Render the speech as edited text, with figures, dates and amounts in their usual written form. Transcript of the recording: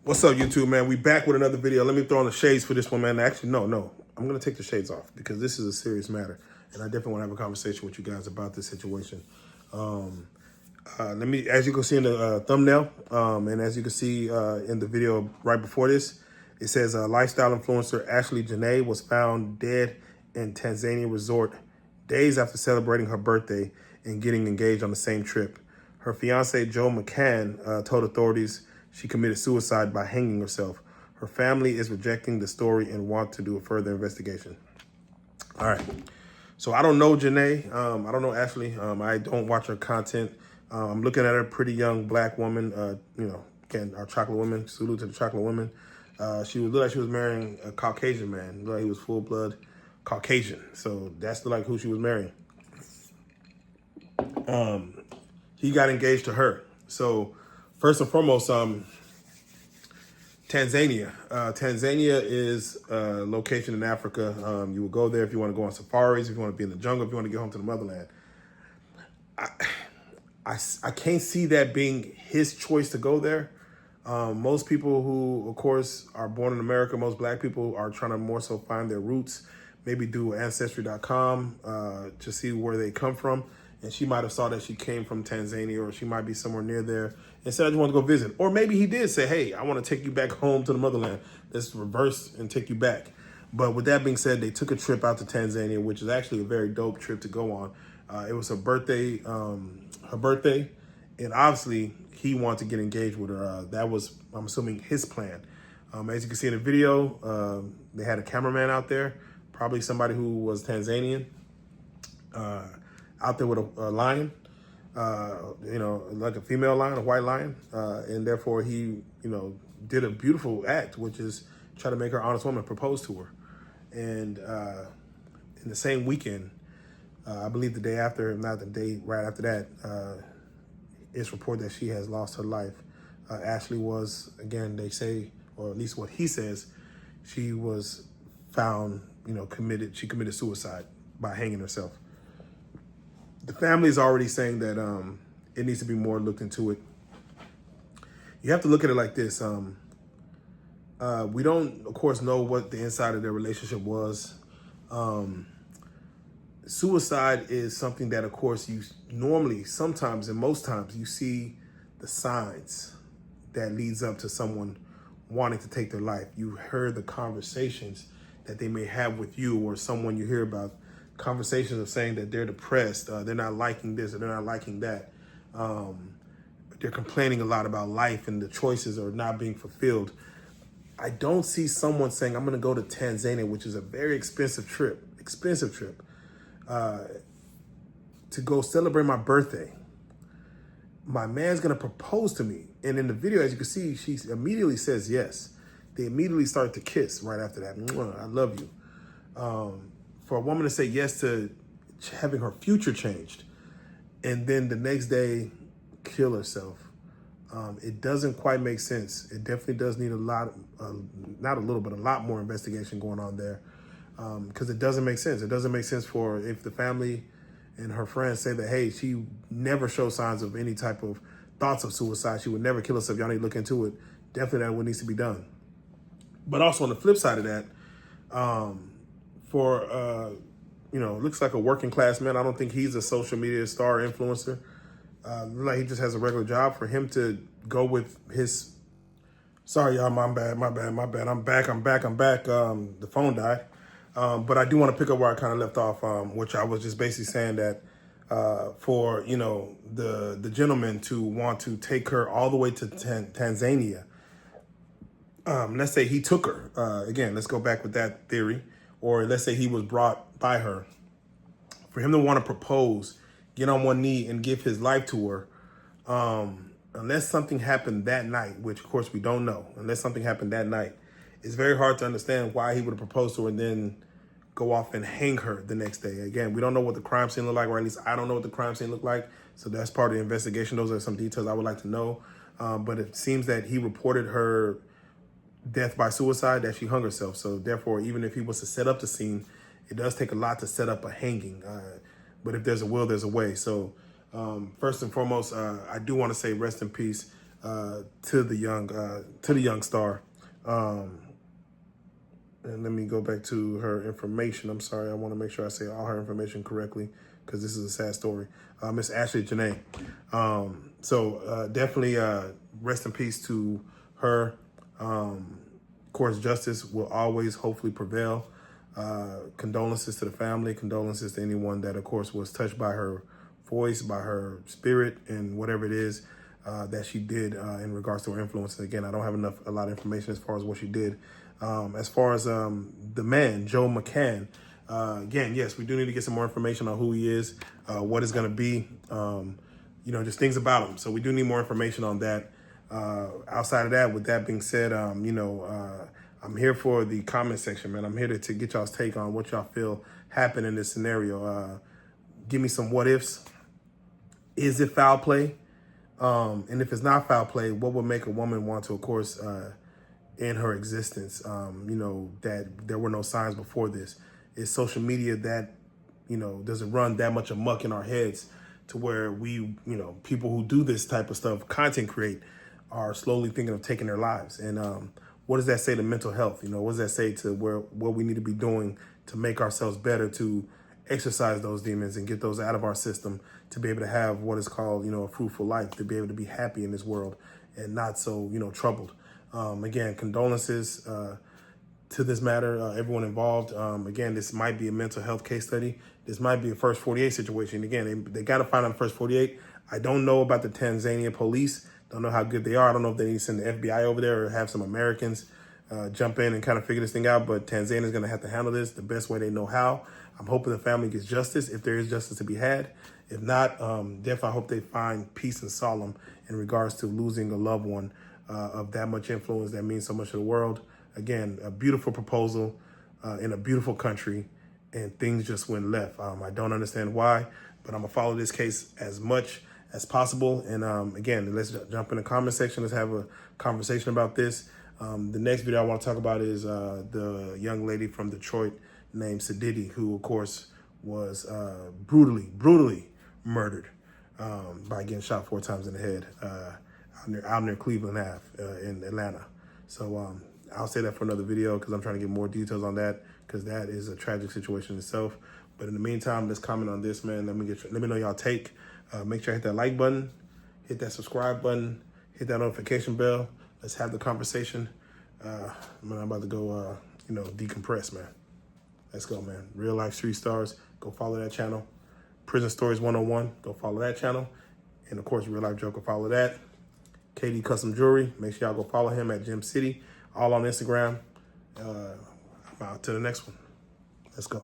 What's up, YouTube, man? We back with another video. Let me throw on the shades for this one, man. Actually, no. I'm going to take the shades off because this is a serious matter. And I definitely want to have a conversation with you guys about this situation. As you can see in the thumbnail, and as you can see in the video right before this, it says lifestyle influencer Ashley Janae was found dead in Tanzania resort days after celebrating her birthday and getting engaged on the same trip. Her fiance, Joe McCann, told authorities she committed suicide by hanging herself. Her family is rejecting the story and want to do a further investigation. All right. So I don't know Janae. I don't know Ashley. I don't watch her content. I'm looking at her, pretty young black woman. Again, our chocolate woman. Salute to the chocolate woman. She looked like she was marrying a Caucasian man. Looked like he was full blood Caucasian. So that's like who she was marrying. He got engaged to her. So first and foremost, Tanzania. Tanzania is a location in Africa. You will go there if you want to go on safaris, if you want to be in the jungle, if you want to get home to the motherland. I can't see that being his choice to go there. Most people who, of course, are born in America, most black people are trying to more so find their roots, maybe do Ancestry.com to see where they come from. And she might have saw that she came from Tanzania, or she might be somewhere near there and said, I just want to go visit. Or maybe he did say, hey, I want to take you back home to the motherland. Let's reverse and take you back. But with that being said, they took a trip out to Tanzania, which is actually a very dope trip to go on. It was her birthday, and obviously he wanted to get engaged with her. That was, I'm assuming, his plan. As you can see in the video, they had a cameraman out there, probably somebody who was Tanzanian. Out there with a lion, like a female lion, a white lion. And therefore he, did a beautiful act, which is try to make her honest woman, propose to her. And in the same weekend, I believe the day after, if not the day right after that, it's reported that she has lost her life. Ashley was, again, they say, or at least what he says, she was found, she committed suicide by hanging herself. The family is already saying that it needs to be more looked into it. You have to look at it like this. We don't, of course, know what the inside of their relationship was. Suicide is something that, of course, you normally, sometimes, and most times, you see the signs that leads up to someone wanting to take their life. You heard the conversations that they may have with you or someone you hear about. Conversations of saying that they're depressed, they're not liking this or they're not liking that. They're complaining a lot about life and the choices are not being fulfilled. I don't see someone saying, I'm gonna go to Tanzania, which is a very expensive trip, to go celebrate my birthday. My man's gonna propose to me. And in the video, as you can see, she immediately says yes. They immediately start to kiss right after that. I love you. For a woman to say yes to having her future changed and then the next day kill herself, it doesn't quite make sense. It definitely does need a lot, not a little, but a lot more investigation going on there, because it doesn't make sense. It doesn't make sense for if the family and her friends say that, hey, she never showed signs of any type of thoughts of suicide. She would never kill herself. Y'all need to look into it. Definitely that what needs to be done. But also on the flip side of that, looks like a working class man. I don't think he's a social media star influencer. Like he just has a regular job. For him to go with his, sorry y'all, my bad. I'm back. The phone died. But I do want to pick up where I kind of left off, which I was just basically saying that for, the gentleman to want to take her all the way to Tanzania. Let's say he took her, again, let's go back with that theory. Or let's say he was brought by her. For him to want to propose, get on one knee and give his life to her, unless something happened that night, which of course we don't know, unless something happened that night, it's very hard to understand why he would have proposed to her and then go off and hang her the next day. Again, we don't know what the crime scene looked like, or at least I don't know what the crime scene looked like. So that's part of the investigation. Those are some details I would like to know. But it seems that he reported her death by suicide, that she hung herself. So therefore, even if he was to set up the scene, it does take a lot to set up a hanging. But if there's a will, there's a way. So first and foremost, I do want to say rest in peace to the young star. And let me go back to her information. I'm sorry, I want to make sure I say all her information correctly because this is a sad story. Miss Ashley Janae. So definitely rest in peace to her. Of course, justice will always hopefully prevail. Condolences to the family. Condolences to anyone that, of course, was touched by her voice, by her spirit, and whatever it is that she did in regards to her influence. And again, I don't have a lot of information as far as what she did. As far as the man, Joe McCann, again, yes, we do need to get some more information on who he is, what it's going to be, just things about him. So we do need more information on that. Outside of that, with that being said, I'm here for the comment section, man. I'm here to get y'all's take on what y'all feel happened in this scenario. Give me some what ifs. Is it foul play? And if it's not foul play, what would make a woman want to, of course, in her existence, that there were no signs before this? Is social media that, does it run that much amok in our heads to where we, people who do this type of stuff, content create, are slowly thinking of taking their lives? And what does that say to mental health? What does that say to what we need to be doing to make ourselves better, to exercise those demons and get those out of our system, to be able to have what is called, a fruitful life, to be able to be happy in this world and not so, troubled. Again, condolences to this matter, everyone involved. Again, this might be a mental health case study. This might be a first 48 situation. Again, they got to find out the first 48. I don't know about the Tanzania police. Don't know how good they are. I don't know if they need to send the FBI over there or have some Americans jump in and kind of figure this thing out. But Tanzania is going to have to handle this the best way they know how. I'm hoping the family gets justice, if there is justice to be had. If not, definitely I hope they find peace and solemn in regards to losing a loved one of that much influence that means so much to the world. Again, a beautiful proposal in a beautiful country, and things just went left. I don't understand why, but I'm going to follow this case as much as possible. And again, let's jump in the comment section. Let's have a conversation about this. The next video I want to talk about is the young lady from Detroit named Sadidi, who, of course, was brutally murdered by getting shot 4 times in the head out near Cleveland Ave in Atlanta. So I'll say that for another video because I'm trying to get more details on that, because that is a tragic situation in itself. But in the meantime, let's comment on this, man. Let me know y'all take. Make sure I hit that like button, hit that subscribe button, hit that notification bell. Let's have the conversation. I'm about to go, decompress, man. Let's go, man. Real Life 3 stars. Go follow that channel. Prison Stories 101. Go follow that channel. And of course, Real Life Joker. Follow that. KD Custom Jewelry. Make sure y'all go follow him at Gem City. All on Instagram. I'm out to the next one. Let's go.